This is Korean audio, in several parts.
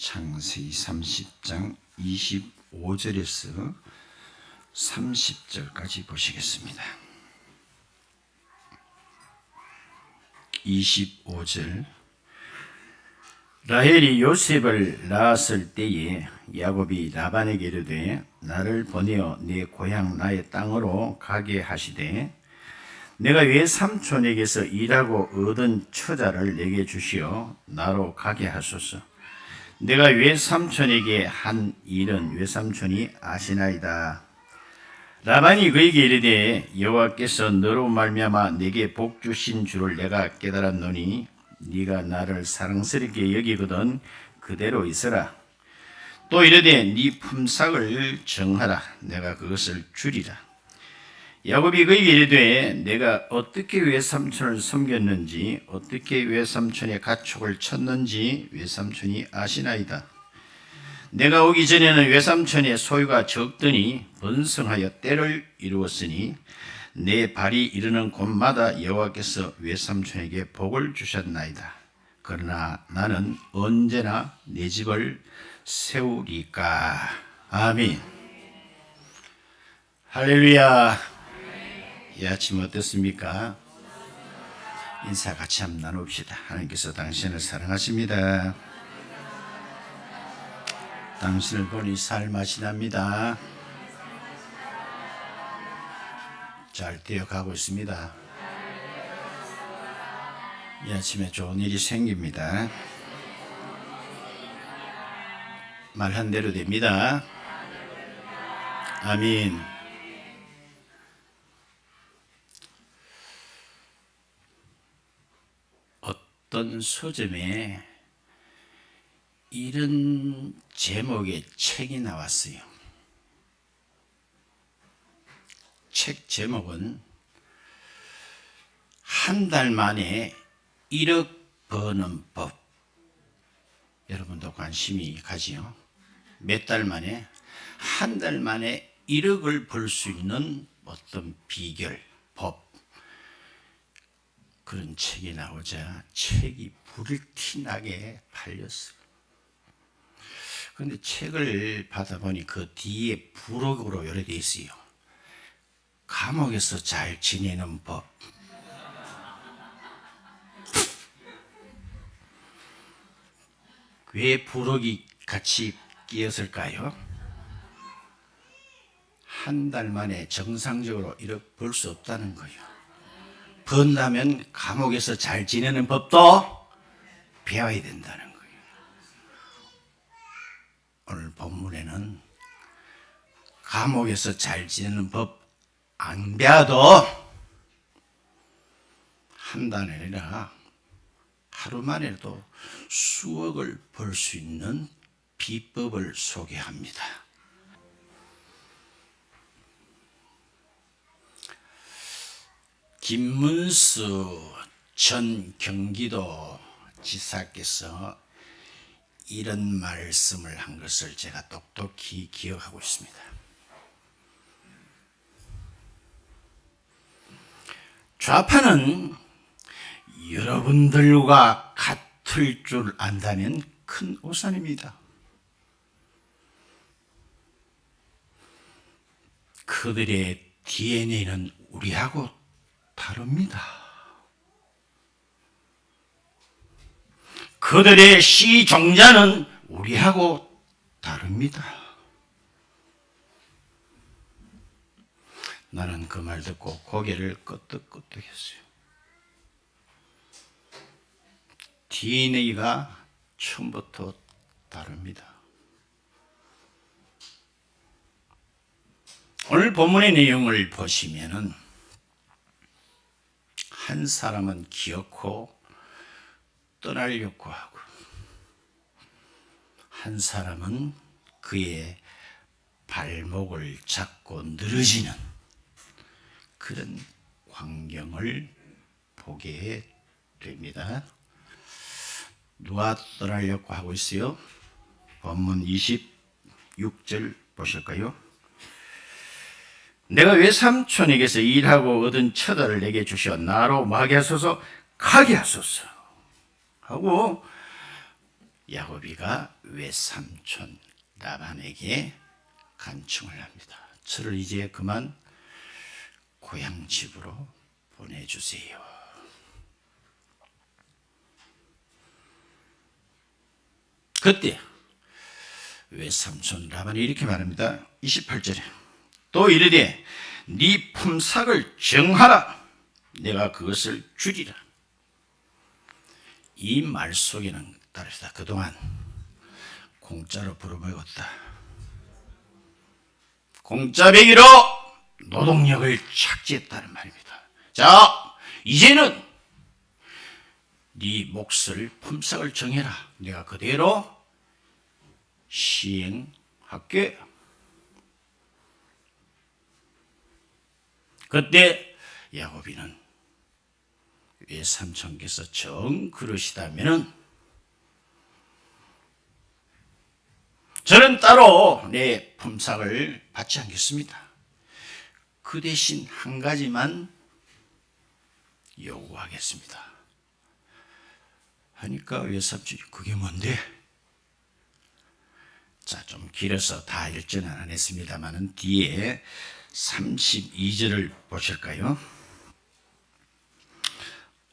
창세기 30장 25절에서 30절까지 보시겠습니다. 25절. 라헬이 요셉을 낳았을 때에 야곱이 라반에게 이르되 나를 보내어 내 고향 나의 땅으로 가게 하시되 내가 왜 삼촌에게서 일하고 얻은 처자를 내게 주시어 나로 가게 하소서. 내가 외삼촌에게 한 일은 외삼촌이 아시나이다. 라반이 그에게 이르되 여호와께서 너로 말미암아 내게 복 주신 줄을 내가 깨달았노니 네가 나를 사랑스럽게 여기거든 그대로 있으라. 또 이르되 네 품삯을 정하라. 내가 그것을 주리라. 야곱이 그에게 이르되 내가 어떻게 외삼촌을 섬겼는지 어떻게 외삼촌의 가축을 쳤는지 외삼촌이 아시나이다. 내가 오기 전에는 외삼촌의 소유가 적더니 번성하여 때를 이루었으니 내 발이 이르는 곳마다 여호와께서 외삼촌에게 복을 주셨나이다. 그러나 나는 언제나 내 집을 세우리까. 아멘. 할렐루야. 이 아침 어떻습니까? 인사 같이 한번 나눕시다. 하나님께서 당신을 사랑하십니다. 당신을 보니 살맛이 납니다. 잘 되어가고 있습니다. 이 아침에 좋은 일이 생깁니다. 말한 대로 됩니다. 아멘. 어떤 서점에 이런 제목의 책이 나왔어요. 책 제목은 한 달 만에 1억 버는 법. 여러분도 관심이 가지요. 몇 달 만에 한 달 만에 1억을 벌 수 있는 어떤 비결, 법, 그런 책이 나오자 책이 불티나게 팔렸어요. 그런데 책을 받아보니 그 뒤에 부록으로 요래돼 있어요. 감옥에서 잘 지내는 법. 왜 부록이 같이 끼었을까요? 한 달 만에 정상적으로 1억 벌 수 없다는 거예요. 번다면 감옥에서 잘 지내는 법도 배워야 된다는 거예요. 오늘 본문에는 감옥에서 잘 지내는 법 안 배워도 한 달이 아니라 하루 만에도 수억을 벌 수 있는 비법을 소개합니다. 김문수 전 경기도 지사께서 이런 말씀을 한 것을 제가 똑똑히 기억하고 있습니다. 좌파는 여러분들과 같을 줄 안다면 큰 오산입니다. 그들의 DNA는 우리하고 다릅니다. 그들의 시종자는 우리하고 다릅니다. 나는 그 말 듣고 고개를 끄덕끄덕했어요. DNA가 처음부터 다릅니다. 오늘 본문의 내용을 보시면은 한 사람은 기어코 떠나려고 하고 한 사람은 그의 발목을 잡고 늘어지는 그런 광경을 보게 됩니다. 누가 떠나려고 하고 있어요? 본문 26절 보실까요? 내가 외삼촌에게서 일하고 얻은 처자를 내게 주시어 나로 가게 하소서 하고 야곱이가 외삼촌 라반에게 간청을 합니다. 저를 이제 그만 고향 집으로 보내주세요. 그때 외삼촌 라반이 이렇게 말합니다. 28절에 또 이르되 네 품삯을 정하라. 내가 그것을 주리라. 이 말 속에는 따르다 그동안 공짜로 벌어먹었다. 공짜배기로 노동력을 착취했다는 말입니다. 자, 이제는 네 몫을 품삯을 정해라. 내가 그대로 시행할게. 그때 야곱이는 외삼촌께서 정 그러시다면은 저는 따로 내 품삯을 받지 않겠습니다. 그 대신 한 가지만 요구하겠습니다. 하니까 외삼촌이 그게 뭔데? 자, 좀 길어서 다 읽지는 안 했습니다만은 뒤에 32절을 보실까요?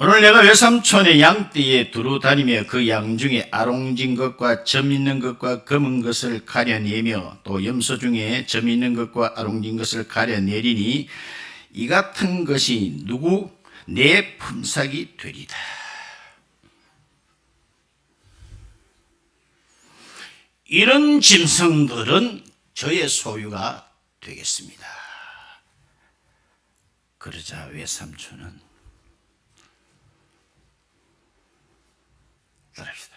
오늘 내가 외삼촌의 양떼에 두루 다니며 그 양 중에 아롱진 것과 점 있는 것과 검은 것을 가려내며 또 염소 중에 점 있는 것과 아롱진 것을 가려내리니 이 같은 것이 누구? 내 품삯이 되리다. 이런 짐승들은 저의 소유가 되겠습니다. 그러자 외삼촌은 따릅시다.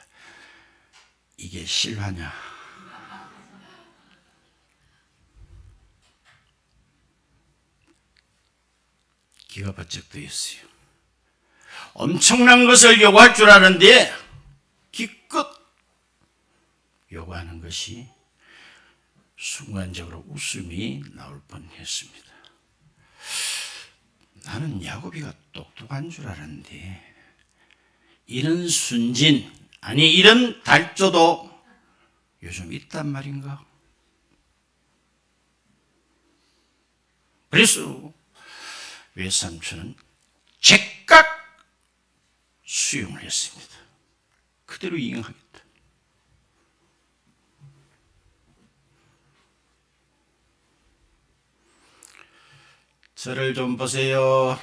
이게 실화냐? 기가 바짝 뜨였어요. 엄청난 것을 요구할 줄 아는데 기껏 요구하는 것이 순간적으로 웃음이 나올 뻔했습니다. 나는 야곱이가 똑똑한 줄 알았는데 이런 순진, 아니 이런 달조도 요즘 있단 말인가? 그래서 외삼촌은 즉각 수용을 했습니다. 그대로 이행하겠다. 저를 좀 보세요.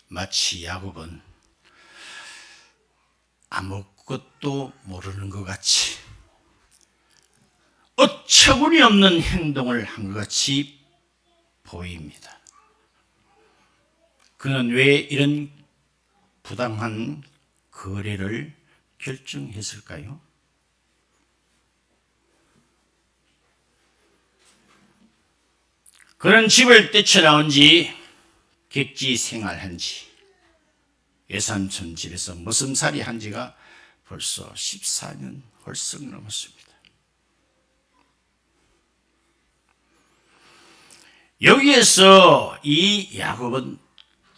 마치 야곱은 아무것도 모르는 것 같이 어처구니 없는 행동을 한 것 같이 보입니다. 그는 왜 이런 부당한 거래를 결정했을까요? 그는 집을 뛰쳐나온 지 객지 생활한 지 외삼촌 집에서 머슴살이 한 지가 벌써 14년 헐썩 넘었습니다. 여기에서 이 야곱은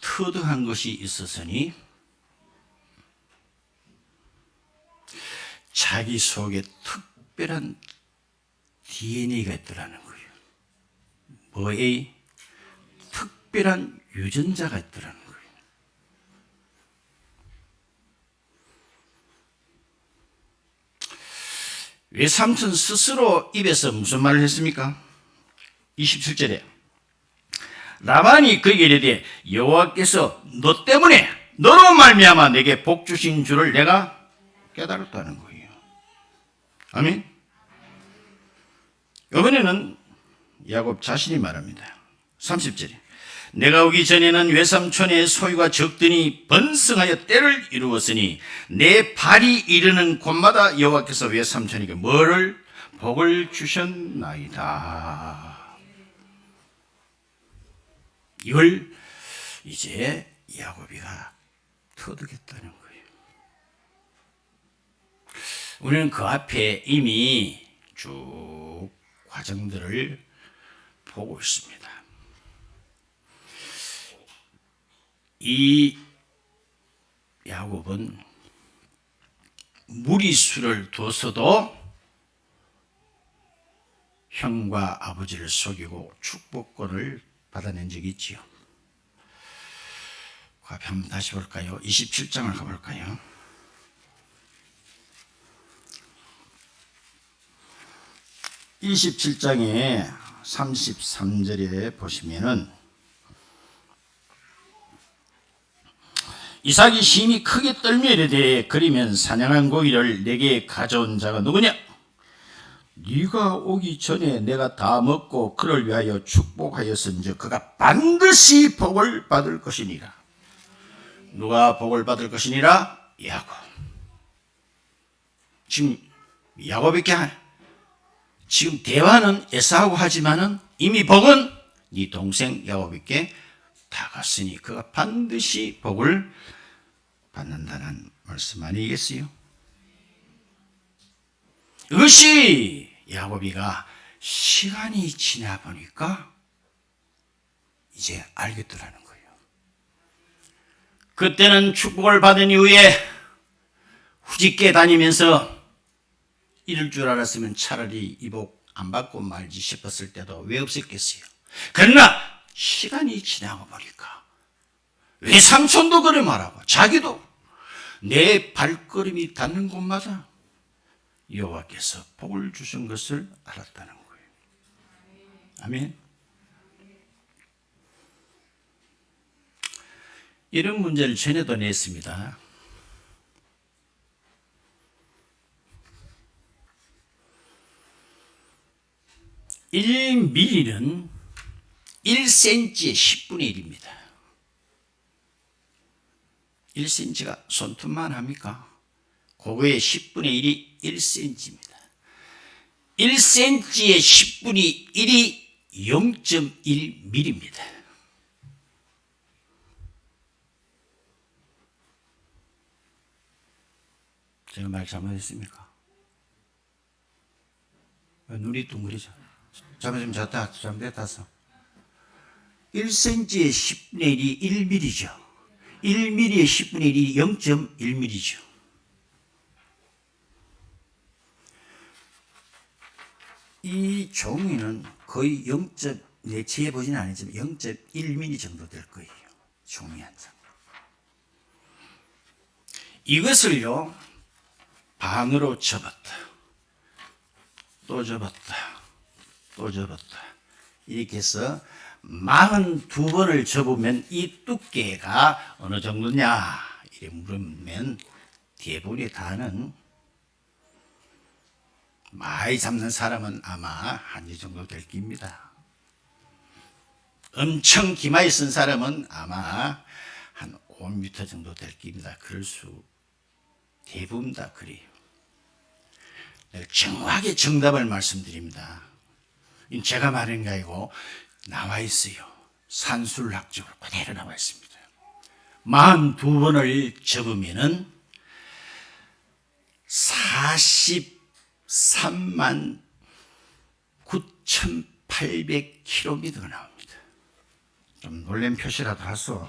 터득한 것이 있었으니 자기 속에 특별한 DNA가 있더라는 거예요. 뭐에? 특별한 유전자가 있더라는 거예요. 외삼촌 스스로 입에서 무슨 말을 했습니까? 27절에 라반이 그에게 이르되 여호와께서 너 때문에 너로 말미암아 내게 복 주신 줄을 내가 깨달았다는 거예요. 아멘. 이번에는 야곱 자신이 말합니다. 30절에 내가 오기 전에는 외삼촌의 소유가 적더니 번성하여 때를 이루었으니 내 발이 이르는 곳마다 여호와께서 외삼촌에게 뭐를? 복을 주셨나이다. 이걸 이제 야곱이가 터득했다는 거예요. 우리는 그 앞에 이미 쭉 과정들을 보고 있습니다. 이 야곱은 무리수를 둬서도 형과 아버지를 속이고 축복권을 받아낸 적이 있지요. 그 앞에 한번 다시 볼까요? 27장을 가볼까요? 27장에 33절에 보시면은 이삭이 심히 크게 떨며 이르되 그리면 사냥한 고기를 내게 가져온 자가 누구냐? 네가 오기 전에 내가 다 먹고 그를 위하여 축복하였은즉 그가 반드시 복을 받을 것이니라. 누가 복을 받을 것이니라? 야곱. 지금 야곱에게 지금 대화는 에사우하고 하지만은 이미 복은 네 동생 야곱에게 다 갔으니 그가 반드시 복을 받는다는 말씀 아니겠어요? 이것이 야곱이가 시간이 지나 보니까 이제 알겠더라는 거예요. 그때는 축복을 받은 이후에 후짓게 다니면서 이럴 줄 알았으면 차라리 이 복 안 받고 말지 싶었을 때도 왜 없었겠어요? 그러나 시간이 지나고 보니까 왜 삼촌도 그래 말하고 자기도 내 발걸음이 닿는 곳마다 여호와께서 복을 주신 것을 알았다는 거예요. 아멘. 이런 문제를 전에도 냈습니다. (1mm는) 1cm의 10분의 1입니다. 1cm가 손톱만 합니까? 그거의 10분의 1이 1cm입니다. 1cm의 10분의 1이 0.1mm입니다. 제가 말 잘못했습니까? 눈이 둥그리죠. 잘못됐어. 1cm의 10분의 1이 1mm죠. 1mm의 10분의 1이 0.1mm죠. 이 종이는 거의 0. 재해 보지는 않았지만 0.1mm 정도 될 거예요. 종이 한 장. 이것을요 반으로 접었다. 또 접었다. 또 접었다. 이렇게 해서 42번을 접으면 이 두께가 어느 정도냐 이렇게 물으면 대부분의 다는 많이 잡는 사람은 아마 한 이 정도 될 겁니다. 엄청 기마에 쓴 사람은 아마 한 5m 정도 될 겁니다. 그럴 수 대부분 다 그래요. 정확하게 정답을 말씀드립니다. 제가 말한 게 아니고 나와 있어요. 산술학적으로 그대로 나와 있습니다. 42번을 접으면은 43만 9,800km가 나옵니다. 좀 놀란 표시라도 하소.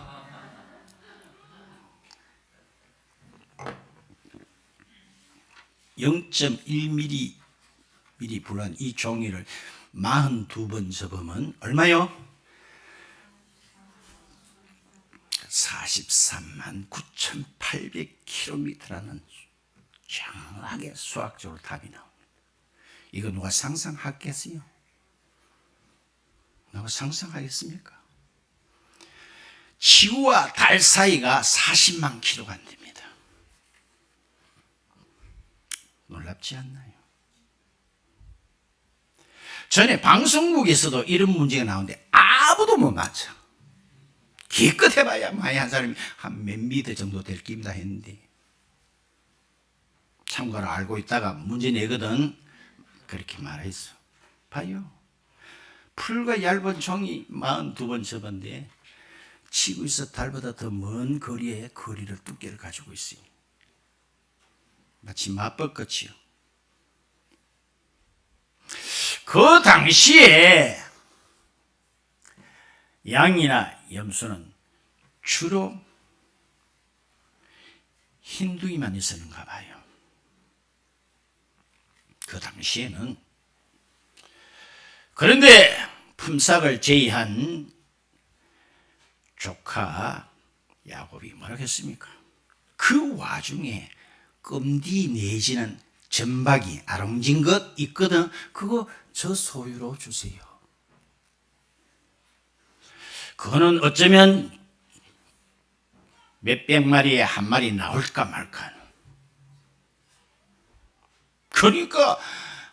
(0.1mm) 불한 이 종이를 42번 접으면 얼마요? 43만 9,800km라는 정확하게 수학적으로 답이 나옵니다. 이거 누가 상상하겠어요? 누가 상상하겠습니까? 지구와 달 사이가 40만 킬로가 안 됩니다. 놀랍지 않나요? 전에 방송국에서도 이런 문제가 나오는데 아무도 못 맞춰. 기껏 해봐야 많이 한 사람이 한 몇 미터 정도 될 겁니다 했는데 참고로 알고 있다가 문제 내거든 그렇게 말했어. 봐요. 풀과 얇은 종이 42번 접었는데 지구에서 달보다 더 먼 거리의 거리를 두께를 가지고 있어요. 마치 맞벌 끝이요. 그 당시에 양이나 염소는 주로 흰둥이만 있었는가 봐요. 그 당시에는. 그런데 품삯을 제의한 조카 야곱이 뭐라고 했습니까? 그 와중에 껌디 내지는 점박이 아롱진 것 있거든. 그거 저 소유로 주세요. 그거는 어쩌면 몇백 마리에 한 마리 나올까 말까. 그러니까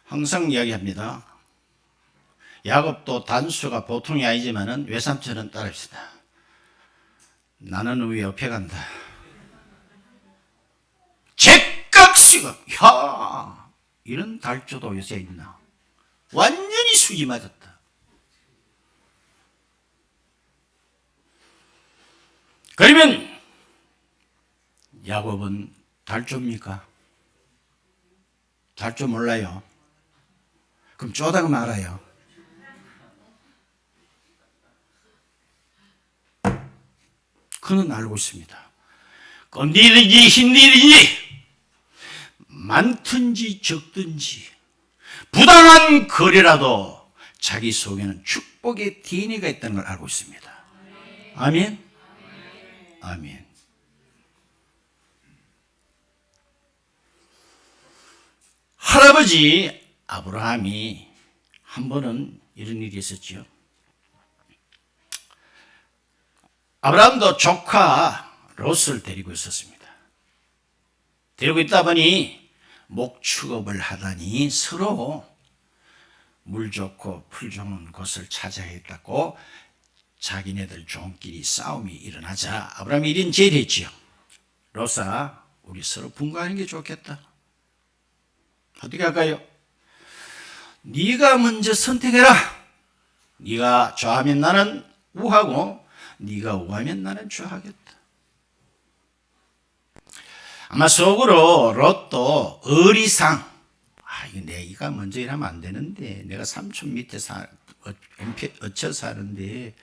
항상 이야기합니다. 야곱도 단수가 보통이 아니지만은 외삼촌은 따릅시다. 나는 왜 옆에 간다. 제깍시가 야 이런 달조도 요새 있나. 완전히 숙이 맞았다. 그러면 야곱은 달조입니까? 달조 몰라요? 그럼 쪼다가 말아요. 그는 알고 있습니다. 껌디든지 흰디든지 많든지 적든지 부당한 거래라도 자기 속에는 축복의 DNA가 있다는 걸 알고 있습니다. 아멘? 아멘. 할아버지 아브라함이 한 번은 이런 일이 있었지요. 아브라함도 조카 롯을 데리고 있었습니다. 데리고 있다 보니 목축업을 하다니 서로 물 좋고 풀 좋은 곳을 찾아야겠다고 자기네들 종끼리 싸움이 일어나자 아브라함이 이런 제의를 했지요. 롯아, 우리 서로 분가하는 게 좋겠다. 어떻게 할까요? 네가 먼저 선택해라. 네가 좌하면 나는 우하고 네가 우하면 나는 좌하겠다. 아마 속으로 롯도 어리상, 이거 내가 먼저 일하면 안 되는데 내가 삼촌 밑에 어쳐 사는데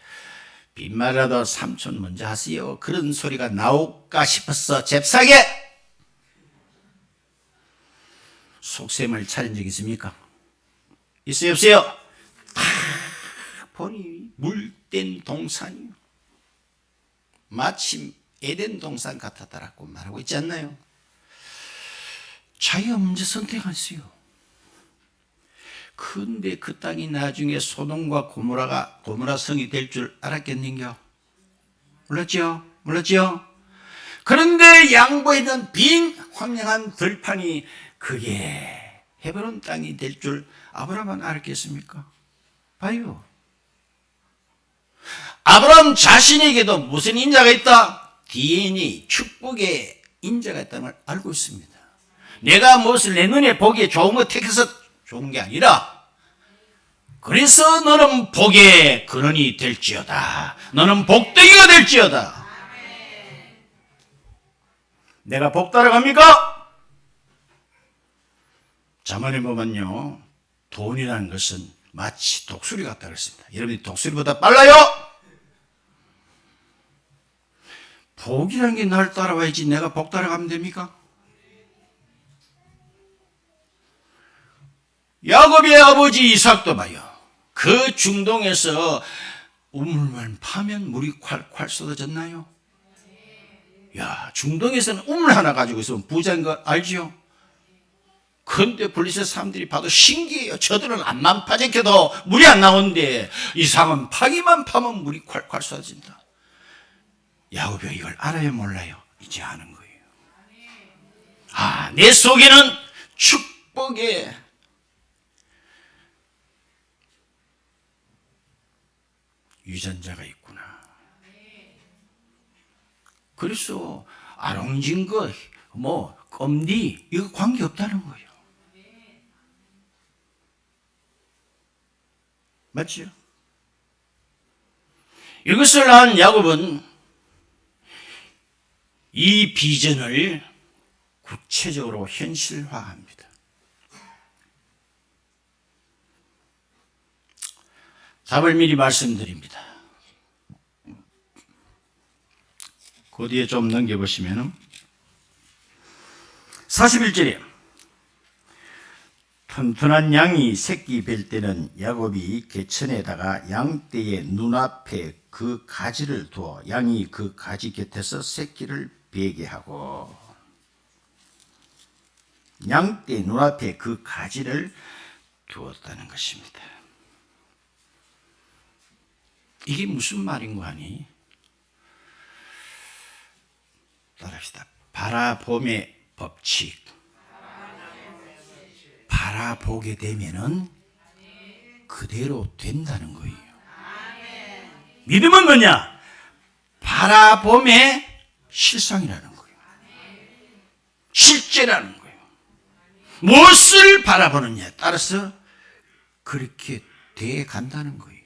빈말이라도 삼촌 먼저 하세요. 그런 소리가 나올까 싶어서 잽싸게 속셈을 차린 적 있습니까? 있어요 없어요? 다 보니 물된 동산이요. 마침 에덴 동산 같았다라고 말하고 있지 않나요? 자기가 먼저 선택했어요. 근데 그 땅이 나중에 소돔과 고모라 성이 될 줄 알았겠는겨? 몰랐죠? 몰랐죠? 그런데 양보에 있는 빈 황량한 들판이 그게 헤브론 땅이 될 줄 아브라함은 알겠습니까? 봐요. 아브라함 자신에게도 무슨 인자가 있다? DNA, 축복의 인자가 있다는 걸 알고 있습니다. 내가 무엇을 내 눈에 보기에 좋은 거 택해서 좋은 게 아니라 그래서 너는 복의 근원이 될지어다. 너는 복덩이가 될지어다. 내가 복 따라갑니까? 잠언에 보면요, 돈이라는 것은 마치 독수리 같다 그랬습니다. 여러분이 독수리보다 빨라요? 복이라는 게 날 따라와야지 내가 복 따라가면 됩니까? 야곱의 아버지 이삭도 봐요. 그 중동에서 우물만 파면 물이 콸콸 쏟아졌나요? 야, 중동에서는 우물 하나 가지고 있으면 부자인 거 알죠? 근데 블리셋 사람들이 봐도 신기해요. 저들은 암만 파재켜도 물이 안 나오는데 이삭은 파기만 파면 물이 콸콸 쏟아진다. 야곱이 이걸 알아요 몰라요? 이제 아는 거예요. 내 속에는 축복의 유전자가 있구나. 그래서 아롱진 것, 껌디 이거 관계없다는 거예요. 맞죠? 이것을 한 야곱은 이 비전을 구체적으로 현실화합니다. 답을 미리 말씀드립니다. 그 뒤에 좀 넘겨보시면 41절에 튼튼한 양이 새끼 뵐 때는 야곱이 개천에다가 양떼의 눈앞에 그 가지를 두어 양이 그 가지 곁에서 새끼를 베게 하고, 양떼 눈앞에 그 가지를 두었다는 것입니다. 이게 무슨 말인 거 아니? 따라합시다. 바라봄의 법칙. 바라보게 되면은 그대로 된다는 거예요. 믿음은 뭐냐? 바라봄의 실상이라는 거예요. 실제라는 거예요. 무엇을 바라보느냐에 따라서 그렇게 돼 간다는 거예요.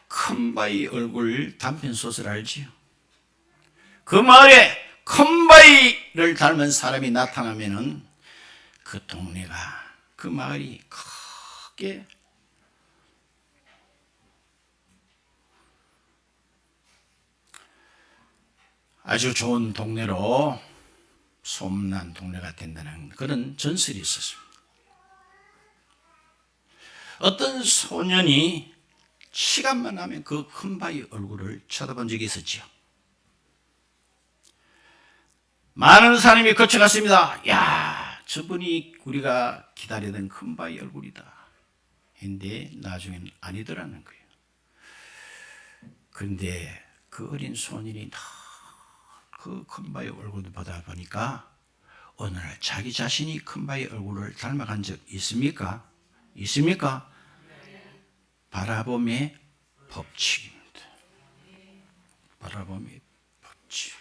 컴바이 얼굴 단편소설 알지요? 그 마을에 컴바이를 닮은 사람이 나타나면은 그 동네가, 그 마을이 크게 아주 좋은 동네로 소문난 동네가 된다는 그런 전설이 있었습니다. 어떤 소년이 시간만 나면 그 컴바이 얼굴을 쳐다본 적이 있었지요. 많은 사람이 거쳐갔습니다. 야, 저분이 우리가 기다리던 컴바이 얼굴이다. 근데 나중엔 아니더라는 거예요. 그런데 그 어린 소년이 그 컴바이 얼굴을 보다 보니까 어느 날 자기 자신이 컴바이 얼굴을 닮아간 적 있습니까? 있습니까? 바라봄의 법칙입니다. 바라봄의 법칙.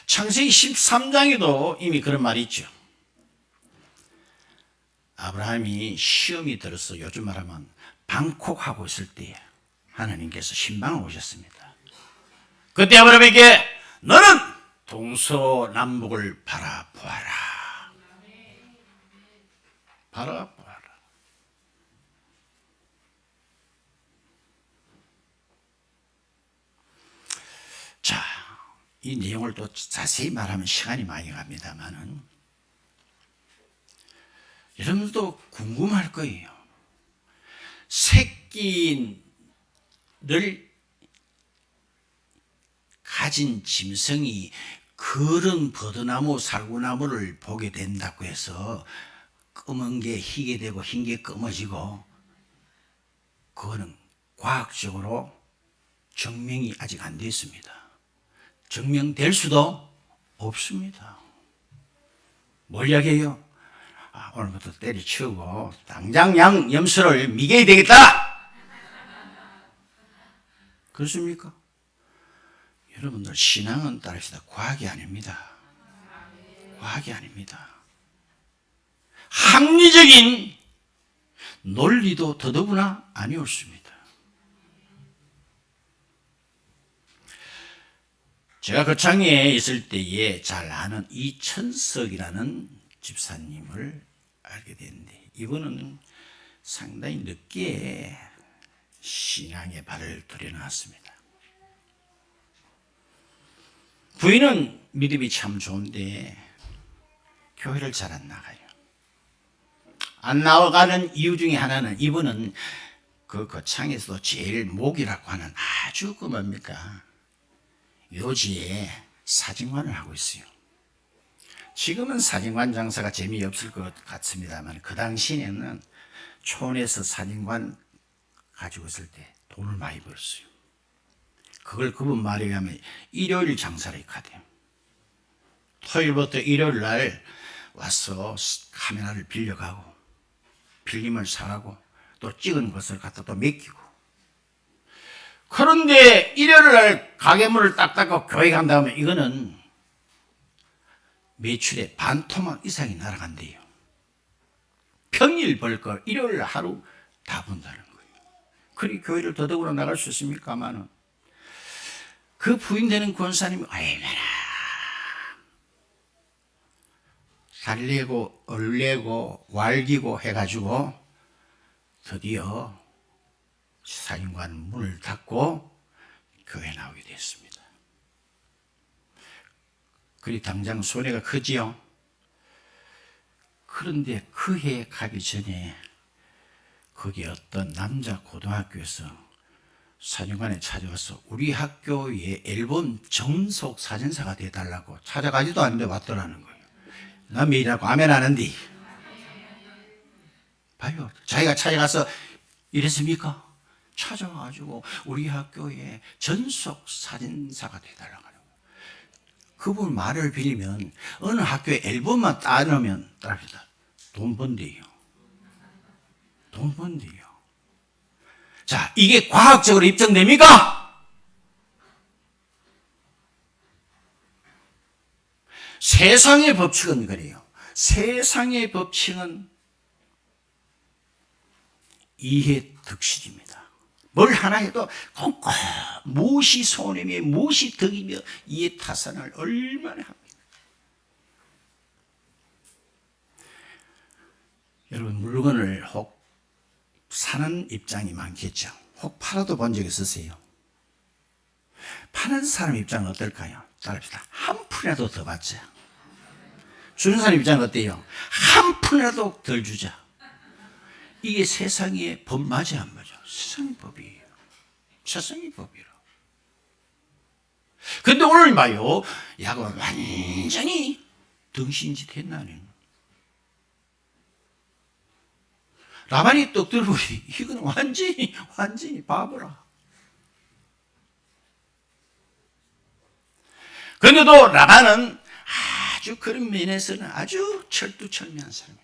창세기 13장에도 이미 그런 말이 있죠. 아브라함이 시험이 들어서 요즘 말하면 방콕하고 있을 때 하나님께서 신방을 오셨습니다. 그때 아브라함에게 너는 동서남북을 바라보아라. 바라보아라. 자, 이 내용을 또 자세히 말하면 시간이 많이 갑니다만은 여러분들도 궁금할 거예요. 새끼를 가진 짐승이 그런 버드나무 살구나무를 보게 된다고 해서 검은 게 희게 되고 흰 게 검어지고, 그거는 과학적으로 증명이 아직 안 됐습니다. 증명될 수도 없습니다. 뭘 이야기해요? 오늘부터 때려치우고 당장 양 염소를 미개해야 되겠다. 그렇습니까? 여러분들 신앙은 따릅시다. 과학이 아닙니다. 과학이 아닙니다. 합리적인 논리도 더더구나 아니었습니다. 제가 거창에 있을 때에 잘 아는 이천석이라는 집사님을 알게 됐는데, 이분은 상당히 늦게 신앙의 발을 들여놨습니다. 부인은 믿음이 참 좋은데 교회를 잘 안 나가요. 안 나가는 이유 중에 하나는 이분은 그 거창에서도 제일 목이라고 하는 아주 그 뭡니까? 묘지에 사진관을 하고 있어요. 지금은 사진관 장사가 재미없을 것 같습니다만 그 당시에는 촌에서 사진관 가지고 있을 때 돈을 많이 벌었어요. 그걸 그분 말에 의하면 일요일 장사를 하대요. 토요일부터 일요일 날 와서 카메라를 빌려가고 필름을 사가고 또 찍은 것을 갖다 또 맡기고, 그런데 일요일 날 가게문을 딱 닫고 교회 간 다음에 이거는 매출의 반토막 이상이 날아간대요. 평일 벌 걸 일요일 하루 다 번다는 거예요. 그리 교회를 더더구나 나갈 수 있습니까마는 그 부인 되는 권사님이 얼마나 달래고 얼레고 왈기고 해가지고 드디어 사인관 문을 닫고 교회 나오게 됐습니다. 그리 당장 손해가 크지요. 그런데 그 해 가기 전에 거기 어떤 남자 고등학교에서 사진관에 찾아와서 우리 학교의 앨범 정석 사진사가 돼달라고 찾아가지도 않는데 왔더라는 거예요. 나 매일하고 아멘 하는데 봐요. 자기가 찾아가서 이랬습니까? 찾아와가지고 우리 학교의 전속 사진사가 돼달라고 하는 거예요. 그분 말을 빌리면 어느 학교에 앨범만 따놓으면 따릅니다. 돈 번대요. 돈 번대요. 자, 이게 과학적으로 입증됩니까? 세상의 법칙은 그래요. 세상의 법칙은 이해득실입니다. 뭘 하나 해도 꼼꼼 무엇이 손해며 무엇이 덕이며 이해타산을 얼마나 합니까? 여러분 물건을 혹 사는 입장이 많겠죠. 혹 팔아도 본 적 있으세요? 파는 사람 입장은 어떨까요? 따라합시다. 한 푼이라도 더 받자. 주는 사람 입장은 어때요? 한 푼이라도 덜 주자. 이게 세상의 법 맞아 안 맞아? 세상의 법이에요. 세상의 법이라. 근데 오늘 봐요. 야곱은 완전히 덩신짓 했나는. 라반이 떡 들어보니 이거는 완전히 바보라. 그런데도 라반은 아주 그런 면에서는 아주 철두철미한 사람입니다.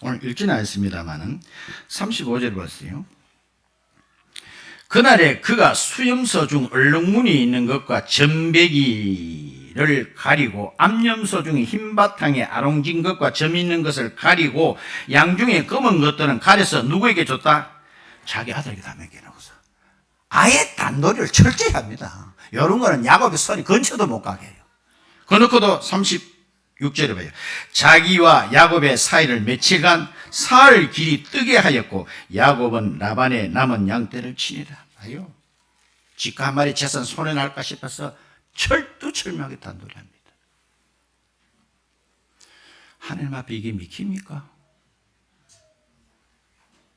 오늘 읽지는 않습니다만은 35절 봤어요. 그날에 그가 수염소 중 얼룩무늬 있는 것과 점배기를 가리고 암염소 중에 흰 바탕에 아롱진 것과 점 있는 것을 가리고 양 중에 검은 것들은 가려서 누구에게 줬다? 자기 아들에게 다 먹여놓고서. 아예 단도리를 철저히 합니다. 이런 거는 야곱의 손이 근처도 못 가게 해요. 그놓고도 36절에 봐요. 자기와 야곱의 사이를 며칠간 사흘 길이 뜨게 하였고 야곱은 라반의 남은 양떼를 치니라. 봐요. 지가 한 마리 재산 손해 날까 싶어서 철두철미하게 단도리합니다. 하나님 앞에 이게 믿깁니까?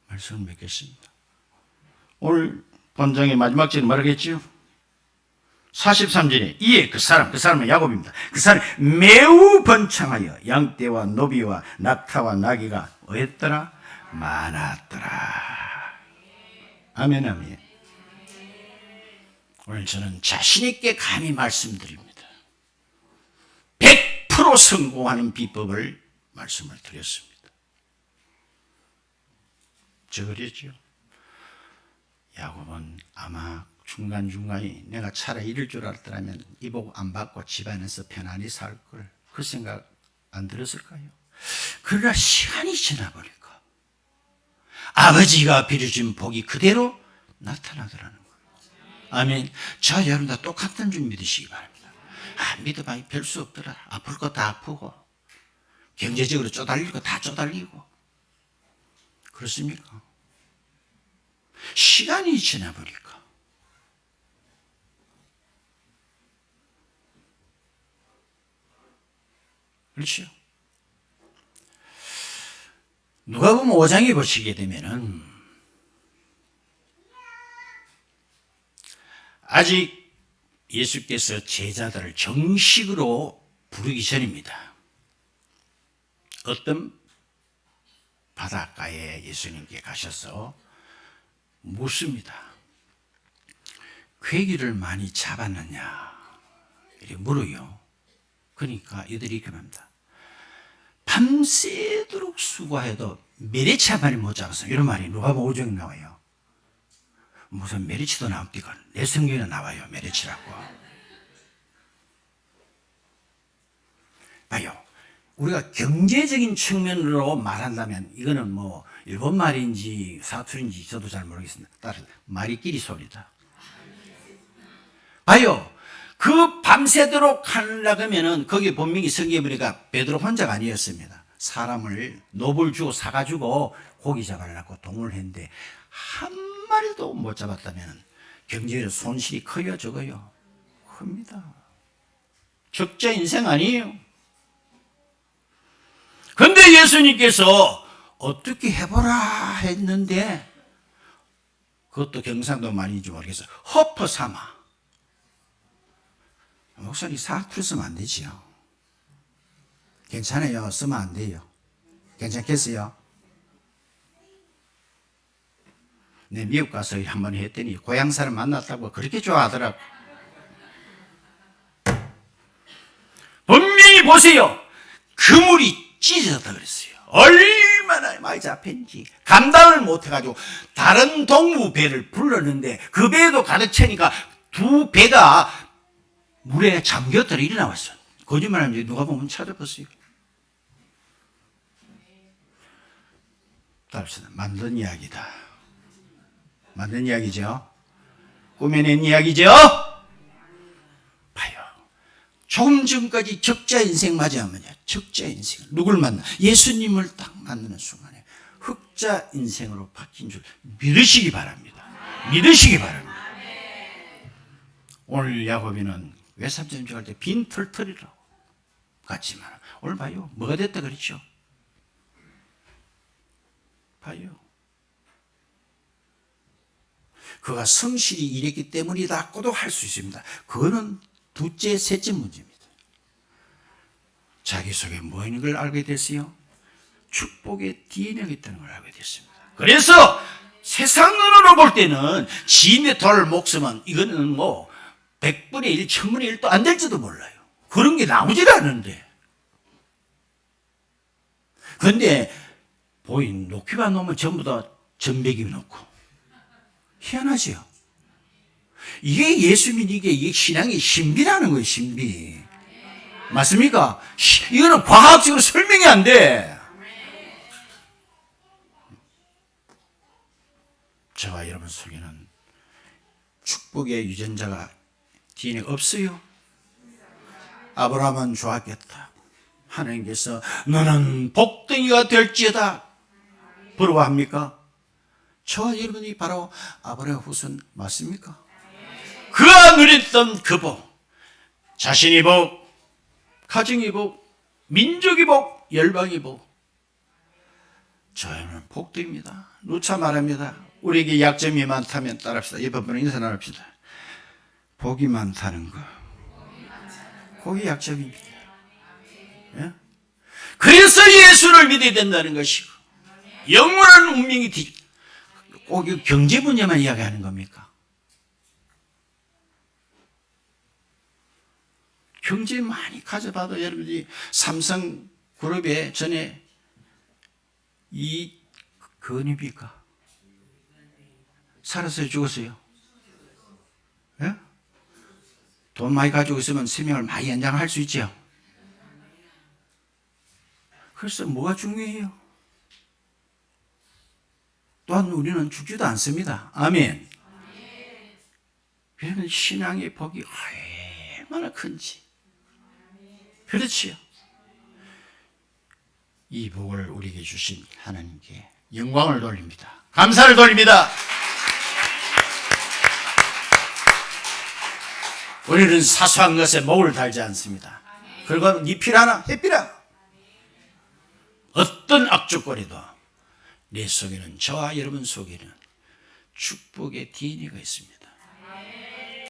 말씀을 맺겠습니다. 오늘 본장의 마지막 절에 말하겠지요. 43절에 이에 그 사람은 야곱입니다. 그 사람이 매우 번창하여 양떼와 노비와 낙타와 나귀가 어했더라? 많았더라. 아멘 아멘. 오늘 저는 자신있게 감히 말씀드립니다. 100% 성공하는 비법을 말씀을 드렸습니다. 저 그랬죠. 야곱은 아마 중간중간에 내가 차라리 이럴 줄 알았더라면 이복 안 받고 집안에서 편안히 살 걸 그 생각 안 들었을까요? 그러나 시간이 지나보니까 아버지가 빌어준 복이 그대로 나타나더라는 거예요. 아멘. 저 여러분 다 똑같은 줄 믿으시기 바랍니다. 믿어봐. 별 수 없더라. 아플 거 다 아프고 경제적으로 쪼달릴 거 다 쪼달리고 그렇습니까? 시간이 지나보니까 그렇죠? 누가 보면 5장에 보시게 되면은 아직 예수께서 제자들을 정식으로 부르기 전입니다. 어떤 바닷가에 예수님께 가셔서 묻습니다. 괴기를 많이 잡았느냐? 이렇게 물어요. 그러니까 이들이 이렇게 합니다. 밤새도록 수고해도 메리치 한 마리 못 잡았어. 이런 말이 누가복음 5장에 나와요. 무슨 메리치도 나옵니까? 내 성경에 나와요. 메리치라고. 봐요. 우리가 경제적인 측면으로 말한다면 이거는 뭐 일본 말인지 사투리인지 저도 잘 모르겠습니다. 따라서 말이끼리 소리다. 봐요. 그 밤새도록 하려고 하면은 거기 본명이 성경에 보니까 베드로 혼자가 아니었습니다. 사람을 노블 주고 사가지고 고기 잡으려고 동을 했는데 한 마리도 못 잡았다면 경제적 손실이 커요, 적어요? 큽니다. 적자 인생 아니에요. 그런데 예수님께서 어떻게 해보라 했는데 그것도 경상도 말인지 모르겠어요. 허퍼 삼아. 목사님 사투리 쓰면 안 되지요. 괜찮아요. 쓰면 안 돼요. 괜찮겠어요? 내 미국 가서 한번 했더니 고향 사람 만났다고 그렇게 좋아하더라고. 분명히 보세요. 그물이 찢어졌다 그랬어요. 얼마나 많이 잡혔는지 감당을 못해가지고 다른 동무 배를 불렀는데 그 배도 가득 차니까 두 배가 물에 잠겼더라 일어나왔어. 거짓말하면 누가 보면 찾아봤어요. 답시다. 만든 이야기다. 만든 이야기죠. 꾸며낸 이야기죠. 봐요. 조금 전까지 적자 인생 맞이하면요. 적자 인생. 누굴 만나? 예수님을 딱 만나는 순간에 흑자 인생으로 바뀐 줄 믿으시기 바랍니다. 믿으시기 바랍니다. 오늘 야곱이는 외삼촌 갈 때 빈 털털이라고 같지만 오늘 봐요. 뭐가 됐다 그랬죠? 봐요. 그가 성실히 일했기 때문이다고도 할 수 있습니다. 그거는 둘째, 셋째 문제입니다. 자기 속에 뭐 있는 걸 알게 됐어요? 축복의 DNA가 있다는 걸 알게 됐습니다. 그래서 세상 눈으로 볼 때는 지인의 돌 목숨은 이거는 뭐 100분의 1, 1000분의 1도 안 될지도 몰라요. 그런 게 나오질 않는데. 그런데 보인 높이만 놓으면 전부 다 전배기 놓고 희한하죠. 이게 예수 믿는 게 신앙의 신비라는 거예요. 신비. 맞습니까? 이거는 과학적으로 설명이 안 돼. 저와 여러분 속에는 축복의 유전자가 DNA가 없어요. 아브라함은 좋았겠다. 하나님께서 너는 복덩이가 될지어다. 부러워합니까? 저와 여러분이 바로 아브라함 후손 맞습니까? 그가 누렸던 그 복, 자신이 복, 가정이 복, 민족이 복, 열방이 복. 저희는 복도입니다. 누차 말합니다. 우리에게 약점이 많다면 따라합시다. 옆에 분은 인사 나눕시다. 복이 많다는 거. 그게 약점입니다. 예? 그래서 예수를 믿어야 된다는 것이고 영원한 운명이 꼭 경제 분야만 이야기하는 겁니까? 경제 많이 가져봐도 여러분이 삼성그룹에 전에 이 건입니까? 살았어요? 죽었어요? 예? 돈 많이 가지고 있으면 생명을 많이 연장할 수 있죠. 그래서 뭐가 중요해요? 또한 우리는 죽지도 않습니다. 아멘. 여러분 신앙의 복이 얼마나 큰지. 그렇지요. 이 복을 우리에게 주신 하나님께 영광을 돌립니다. 감사를 돌립니다. 우리는 사소한 것에 목을 달지 않습니다. 그리고 니필 하나, 햇빛 하나. 어떤 악조건에도 내 속에는, 저와 여러분 속에는 축복의 DNA가 있습니다.